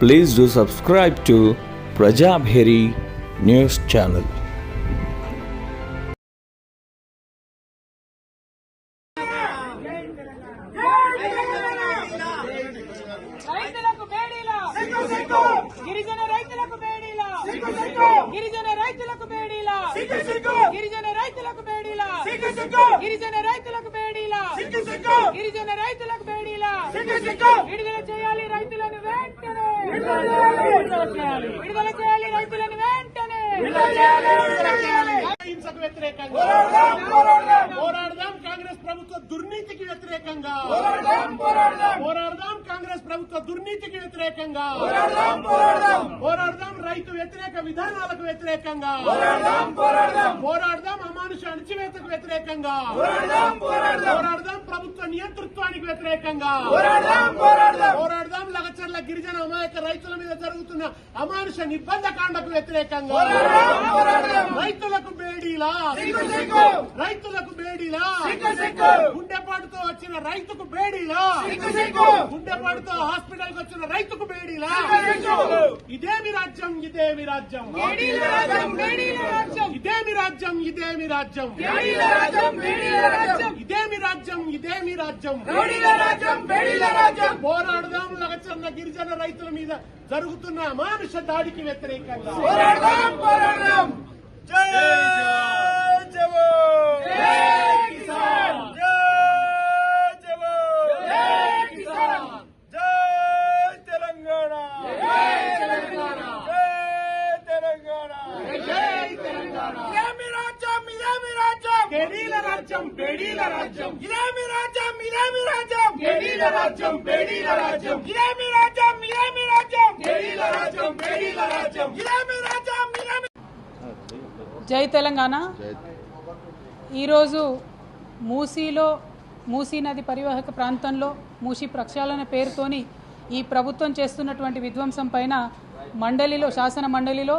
Please do subscribe to Prajabheri News Channel. రైతులకు బేడీలా గిరిజన రైతులకు బేడీలా గిరిజన రైతులకు బేడీలా గిరిజన రైతులకు బేడీలా గిరిజన రైతులకు బేడీలా గిరిజన రైతులకు బేడీలా విడుదల చేయాలి రైతులను వెంటనే విడుదల చేయాలి రైతులను వెంటనే హింసకు వ్యతిరేకంగా పోరాడదాం కాంగ్రెస్ ప్రభుత్వ దుర్నీతికి వ్యతిరేకంగా పోరాడదాం కాంగ్రెస్ ప్రభుత్వ దుర్నీతికి వ్యతిరేకంగా పోరాడదాం రైతు వ్యతిరేక విధానాలకు వ్యతిరేకంగా పోరాడదాం అమానుష అణచివేతకు వ్యతిరేకంగా పోరాడదాం ప్రభుత్వ నియంతృత్వానికి వ్యతిరేకంగా పోరాడదాం లగచర్ల గిరిజన అమాయక రైతుల మీద జరుగుతున్న అమానుష నిర్బంధకాండకు వ్యతిరేకంగా రైతులకు బేడీలా రైతులకు బేడీలా గుండెపాటుతో వచ్చిన రైతుకు బేడీలా గుండెపాటుతో హాస్పిటల్ కు వచ్చిన రైతుకు బేడీలా ఇదేమి రాజ్యం ఇదేమి రాజ్యం ఇదేమి రాజ్యం ఇదేమి రాజ్యం ఇదేమి రాజ్యం ఇదేమి రాజ్యం పోరాడదాం లగచర్ల గిరిజన రైతుల మీద జరుగుతున్న అమానుష దాడికి వ్యతిరేకంగా జై జవాన్ జై కిసాన్ జై జవాన్ జై కిసాన్ జై తెలంగాణ జై తెలంగాణ జై తెలంగాణ జై తెలంగాణ ఇదేమి రాజ్యం ఇదేమి రాజ్యం బేడీల రాజ్యం బేడీల రాజ్యం ఇదేమి రాజ్యం ఇదేమి రాజ్యం బేడీల రాజ్యం బేడీల రాజ్యం ఇదేమి రాజ్యం ఇదేమి రాజ్యం బేడీల రాజ్యం బేడీల రాజ్యం ఇదేమి రాజ్యం ఇదేమి జై తెలంగాణ. ఈరోజు మూసీ నది పరివాహక ప్రాంతంలో మూసీ ప్రక్షాళన పేరుతోని ఈ ప్రభుత్వం చేస్తున్నటువంటి విధ్వంసం పైన శాసన మండలిలో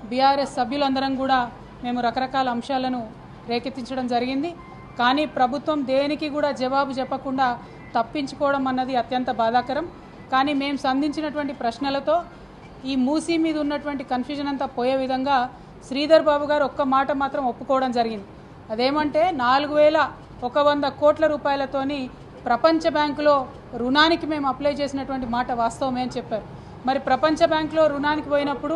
బీఆర్ఎస్ సభ్యులందరం కూడా మేము రకరకాల అంశాలను రేకెత్తించడం జరిగింది. కానీ ప్రభుత్వం దేనికి కూడా జవాబు చెప్పకుండా తప్పించుకోవడం అన్నది అత్యంత బాధాకరం. కానీ మేము సంధించినటువంటి ప్రశ్నలతో ఈ మూసీ మీద ఉన్నటువంటి కన్ఫ్యూజన్ అంతా పోయే విధంగా శ్రీధర్ బాబు గారు ఒక్క మాట మాత్రం ఒప్పుకోవడం జరిగింది. అదేమంటే 4100 కోట్ల రూపాయలతోని ప్రపంచ బ్యాంకులో రుణానికి మేము అప్లై చేసినటువంటి మాట వాస్తవమే అని చెప్పారు. మరి ప్రపంచ బ్యాంకులో రుణానికి పోయినప్పుడు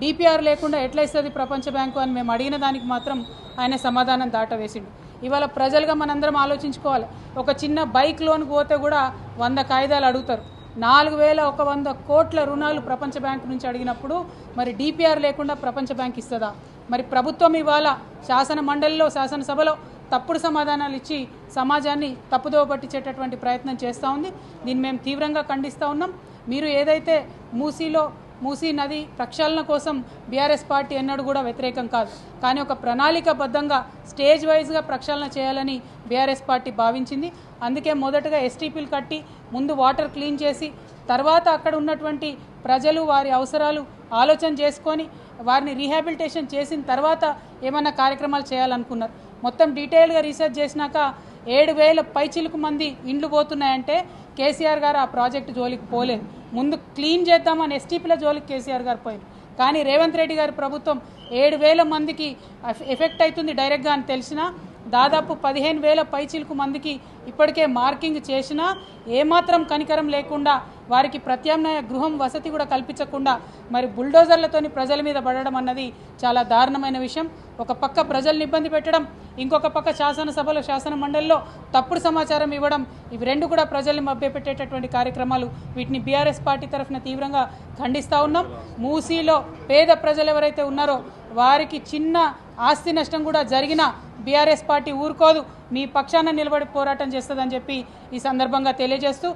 డిపిఆర్ లేకుండా ఎట్లా ఇస్తుంది ప్రపంచ బ్యాంకు అని మేము అడిగిన దానికి మాత్రం ఆయన సమాధానం దాటవేసిండు. ఇవాళ ప్రజలుగా మనందరం ఆలోచించుకోవాలి. ఒక చిన్న బైక్ లోన్కి పోతే కూడా 100 కాగితాలు అడుగుతారు. 4100 కోట్ల రుణాలు ప్రపంచ బ్యాంకు నుంచి అడిగినప్పుడు మరి డిపిఆర్ లేకుండా ప్రపంచ బ్యాంక్ ఇస్తుందా? మరి ప్రభుత్వం ఇవాళ శాసన మండలిలో శాసనసభలో తప్పుడు సమాధానాలు ఇచ్చి సమాజాన్ని తప్పుదోవ పట్టించేటటువంటి ప్రయత్నం చేస్తూ ఉంది. దీన్ని మేము తీవ్రంగా ఖండిస్తూ ఉన్నాం. మీరు ఏదైతే మూసీ నది ప్రక్షాళన కోసం బీఆర్ఎస్ పార్టీ ఎన్నడూ కూడా వ్యతిరేకం కాదు. కానీ ఒక ప్రణాళికాబద్ధంగా స్టేజ్ వైజ్గా ప్రక్షాళన చేయాలని బీఆర్ఎస్ పార్టీ భావించింది. అందుకే మొదటగా ఎస్టీపీలు కట్టి ముందు వాటర్ క్లీన్ చేసి తర్వాత అక్కడ ఉన్నటువంటి ప్రజలు వారి అవసరాలు ఆలోచన చేసుకొని వారిని రీహాబిలిటేషన్ చేసిన తర్వాత ఏమన్నా కార్యక్రమాలు చేయాలనుకున్నారు. మొత్తం డీటెయిల్గా రీసెర్చ్ చేసినాక 7000 పైచిలుకు మంది ఇండ్లు పోతున్నాయంటే కేసీఆర్ గారు ఆ ప్రాజెక్టు జోలికి పోలేదు. ముందు క్లీన్ చేద్దామని ఎస్టీపీల జోలికి కేసీఆర్ గారు పోయారు. కానీ రేవంత్ రెడ్డి గారి ప్రభుత్వం 7000 మందికి ఎఫెక్ట్ అవుతుంది డైరెక్ట్గా అని తెలిసినా దాదాపు 15,000 పైచిలుకు మందికి ఇప్పటికే మార్కింగ్ చేసినా ఏమాత్రం కనికరం లేకుండా వారికి ప్రత్యామ్నాయ గృహం వసతి కూడా కల్పించకుండా మరి బుల్డోజర్లతోని ప్రజల మీద పడడం అన్నది చాలా దారుణమైన విషయం. ఒక పక్క ప్రజల్ని ఇబ్బంది పెట్టడం, ఇంకొక పక్క శాసనసభలో శాసన మండలిలో తప్పుడు సమాచారం ఇవ్వడం, ఇవి రెండు కూడా ప్రజల్ని మభ్యపెట్టేటటువంటి కార్యక్రమాలు. వీటిని బీఆర్ఎస్ పార్టీ తరఫున తీవ్రంగా ఖండిస్తూ ఉన్నాం. మూసీలో పేద ప్రజలు ఎవరైతే ఉన్నారో వారికి చిన్న ఆస్తి నష్టం కూడా జరిగినా బీఆర్ఎస్ పార్టీ ఊరుకోదు, మీ పక్షాన నిలబడి పోరాటం చేస్తుందని చెప్పి ఈ సందర్భంగా తెలియజేస్తూ